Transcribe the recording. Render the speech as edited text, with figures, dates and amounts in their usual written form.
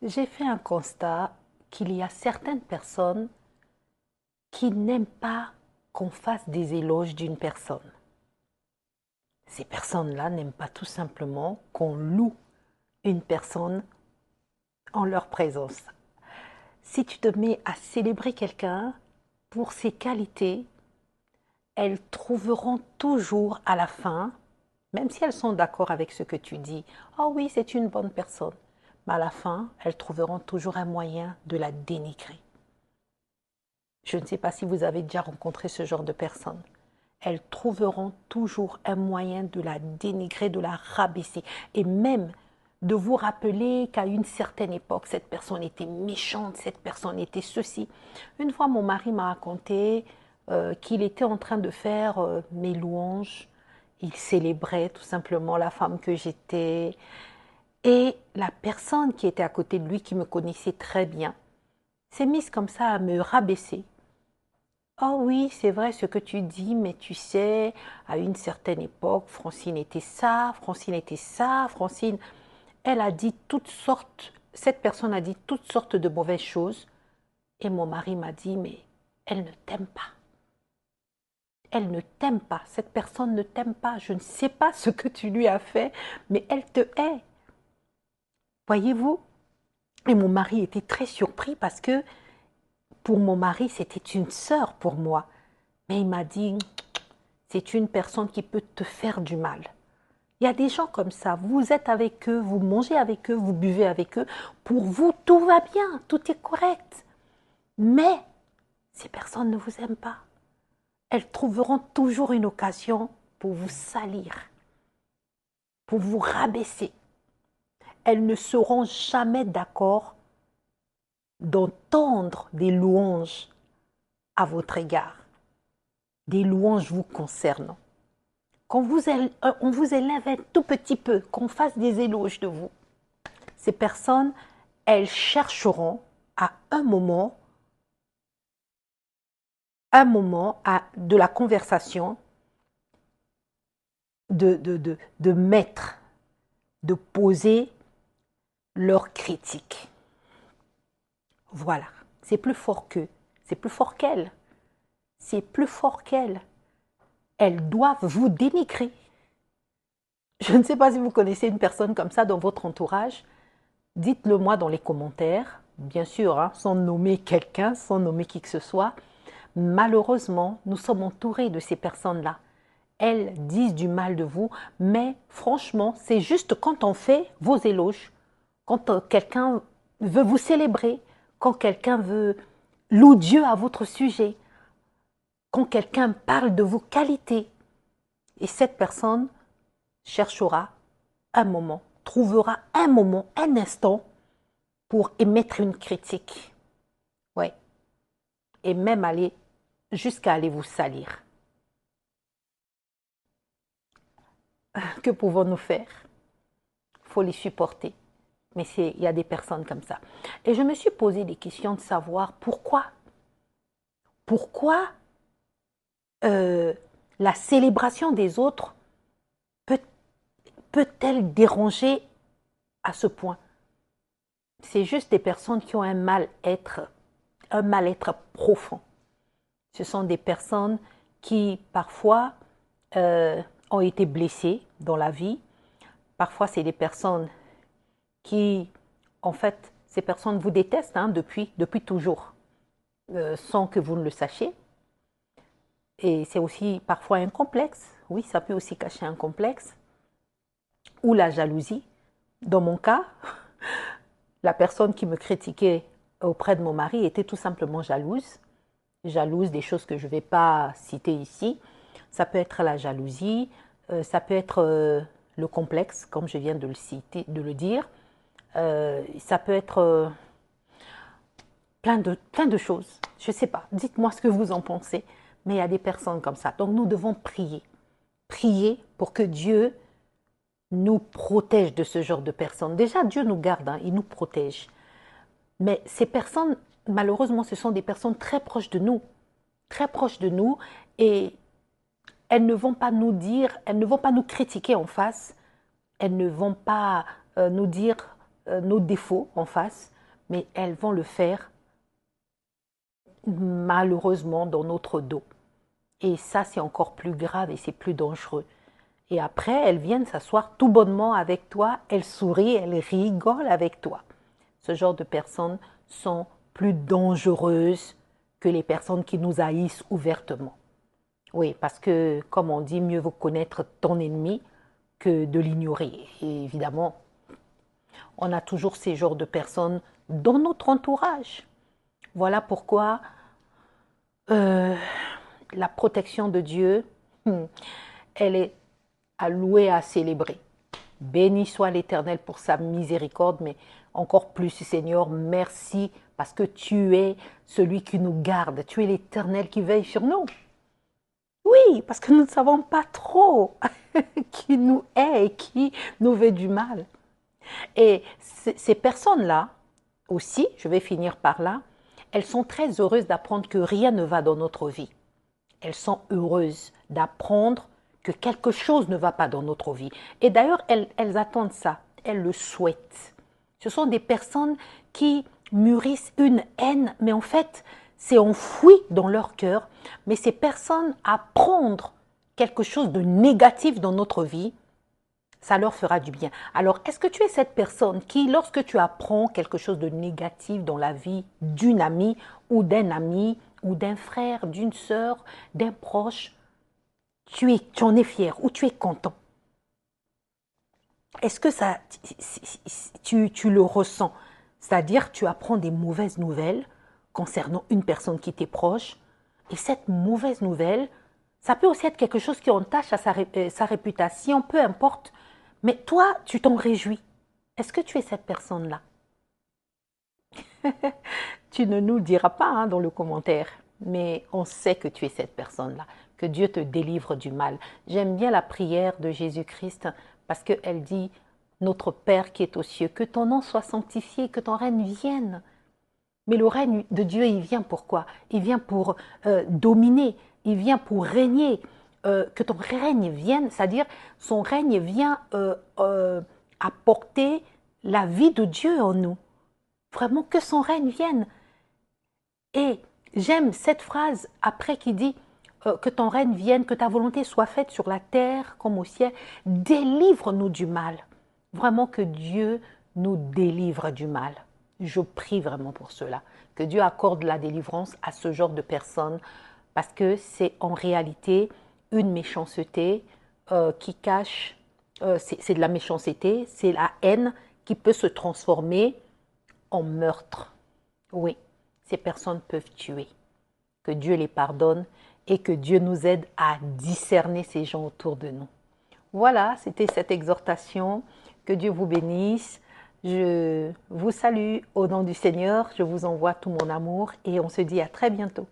J'ai fait un constat qu'il y a certaines personnes qui n'aiment pas qu'on fasse des éloges d'une personne. Ces personnes-là n'aiment pas tout simplement qu'on loue une personne en leur présence. Si tu te mets à célébrer quelqu'un pour ses qualités, elles trouveront toujours à la fin, même si elles sont d'accord avec ce que tu dis, oh oui, c'est une bonne personne, mais à la fin, elles trouveront toujours un moyen de la dénigrer. Je ne sais pas si vous avez déjà rencontré ce genre de personnes. Elles trouveront toujours un moyen de la dénigrer, de la rabaisser. Et même de vous rappeler qu'à une certaine époque, cette personne était méchante, cette personne était ceci. Une fois, mon mari m'a raconté qu'il était en train de faire mes louanges. Il célébrait tout simplement la femme que j'étais. Et la personne qui était à côté de lui, qui me connaissait très bien, s'est mise comme ça à me rabaisser. Oh oui, c'est vrai ce que tu dis, mais tu sais, à une certaine époque, Francine était ça, Francine était ça, Francine, elle a dit toutes sortes, cette personne a dit toutes sortes de mauvaises choses. Et mon mari m'a dit, mais elle ne t'aime pas. Elle ne t'aime pas. Cette personne ne t'aime pas. Je ne sais pas ce que tu lui as fait, mais elle te hait. Voyez-vous? Et mon mari était très surpris parce que pour mon mari, c'était une sœur pour moi. Mais il m'a dit, c'est une personne qui peut te faire du mal. Il y a des gens comme ça, vous êtes avec eux, vous mangez avec eux, vous buvez avec eux. Pour vous, tout va bien, tout est correct. Mais ces personnes ne vous aiment pas. Elles trouveront toujours une occasion pour vous salir, pour vous rabaisser. Elles ne seront jamais d'accord d'entendre des louanges à votre égard, des louanges vous concernant. Quand on vous élève un tout petit peu, qu'on fasse des éloges de vous, ces personnes, elles chercheront à de la conversation de mettre, de poser leur critique. Voilà, c'est plus fort qu'eux, c'est plus fort qu'elles, c'est plus fort qu'elles. Elles doivent vous dénigrer. Je ne sais pas si vous connaissez une personne comme ça dans votre entourage. Dites-le moi dans les commentaires, bien sûr, hein, sans nommer quelqu'un, sans nommer qui que ce soit. Malheureusement, nous sommes entourés de ces personnes-là. Elles disent du mal de vous, mais franchement, c'est juste quand on fait vos éloges, quand quelqu'un veut vous célébrer, quand quelqu'un loue Dieu à votre sujet, quand quelqu'un parle de vos qualités. Et cette personne cherchera un moment, trouvera un moment, un instant pour émettre une critique. Ouais. Et même aller jusqu'à aller vous salir. Que pouvons-nous faire? Il faut les supporter. Mais il y a des personnes comme ça. Et je me suis posé des questions de savoir pourquoi. Pourquoi la célébration des autres peut, peut-elle déranger à ce point? C'est juste des personnes qui ont un mal-être profond. Ce sont des personnes qui parfois ont été blessées dans la vie. Parfois, c'est des personnes qui, en fait, ces personnes vous détestent hein, depuis toujours, sans que vous ne le sachiez. Et c'est aussi parfois un complexe. Oui, ça peut aussi cacher un complexe. Ou la jalousie. Dans mon cas, la personne qui me critiquait auprès de mon mari était tout simplement jalouse. Jalouse des choses que je ne vais pas citer ici. Ça peut être la jalousie, ça peut être le complexe, comme je viens de le citer, de le dire. Ça peut être plein de choses. Je ne sais pas. Dites-moi ce que vous en pensez. Mais il y a des personnes comme ça. Donc nous devons prier. Prier pour que Dieu nous protège de ce genre de personnes. Déjà, Dieu nous garde, hein, il nous protège. Mais ces personnes, malheureusement, ce sont des personnes très proches de nous. Très proches de nous. Et elles ne vont pas nous dire, elles ne vont pas nous critiquer en face. Elles ne vont pas nous dire nos défauts en face. mais elles vont le faire malheureusement dans notre dos. Et ça, c'est encore plus grave et c'est plus dangereux. Et après, elles viennent s'asseoir tout bonnement avec toi, elles sourient, elles rigolent avec toi. Ce genre de personnes sont plus dangereuses que les personnes qui nous haïssent ouvertement. Oui, parce que, comme on dit, mieux vaut connaître ton ennemi que de l'ignorer. Et évidemment, on a toujours ces genres de personnes dans notre entourage. Voilà pourquoi la protection de Dieu, elle est à louer, à célébrer. Béni soit l'Éternel pour sa miséricorde, mais encore plus, Seigneur, merci parce que tu es celui qui nous garde. Tu es l'Éternel qui veille sur nous. Oui, parce que nous ne savons pas trop qui nous est et qui nous veut du mal. Et ces personnes-là, aussi, je vais finir par là, elles sont très heureuses d'apprendre que rien ne va dans notre vie. Elles sont heureuses d'apprendre que quelque chose ne va pas dans notre vie. Et d'ailleurs, elles attendent ça, elles le souhaitent. Ce sont des personnes qui mûrissent une haine, mais en fait, c'est enfoui dans leur cœur. Mais ces personnes apprendre quelque chose de négatif dans notre vie, ça leur fera du bien. Alors, est-ce que tu es cette personne qui, lorsque tu apprends quelque chose de négatif dans la vie d'une amie ou d'un ami ou d'un frère, d'une sœur, d'un proche, tu en es fier ou tu es content? Est-ce que ça, tu le ressens? C'est-à-dire, tu apprends des mauvaises nouvelles concernant une personne qui t'est proche, et cette mauvaise nouvelle, ça peut aussi être quelque chose qui entache à sa réputation, peu importe. Mais toi, tu t'en réjouis. Est-ce que tu es cette personne-là? Tu ne nous le diras pas dans le commentaire, mais on sait que tu es cette personne-là, que Dieu te délivre du mal. J'aime bien la prière de Jésus-Christ parce qu'elle dit « Notre Père qui est aux cieux, que ton nom soit sanctifié, que ton règne vienne. » Mais le règne de Dieu, il vient pour quoi? Il vient pour dominer, il vient pour régner. Que ton règne vienne, c'est-à-dire son règne vient apporter la vie de Dieu en nous. Vraiment que son règne vienne. Et j'aime cette phrase après qui dit que ton règne vienne, que ta volonté soit faite sur la terre comme au ciel. Délivre-nous du mal. Vraiment que Dieu nous délivre du mal. Je prie vraiment pour cela. Que Dieu accorde la délivrance à ce genre de personnes parce que c'est en réalité une méchanceté qui cache, c'est de la méchanceté, c'est la haine qui peut se transformer en meurtre. Oui, ces personnes peuvent tuer. Que Dieu les pardonne et que Dieu nous aide à discerner ces gens autour de nous. Voilà, c'était cette exhortation. Que Dieu vous bénisse. Je vous salue au nom du Seigneur. Je vous envoie tout mon amour et on se dit à très bientôt.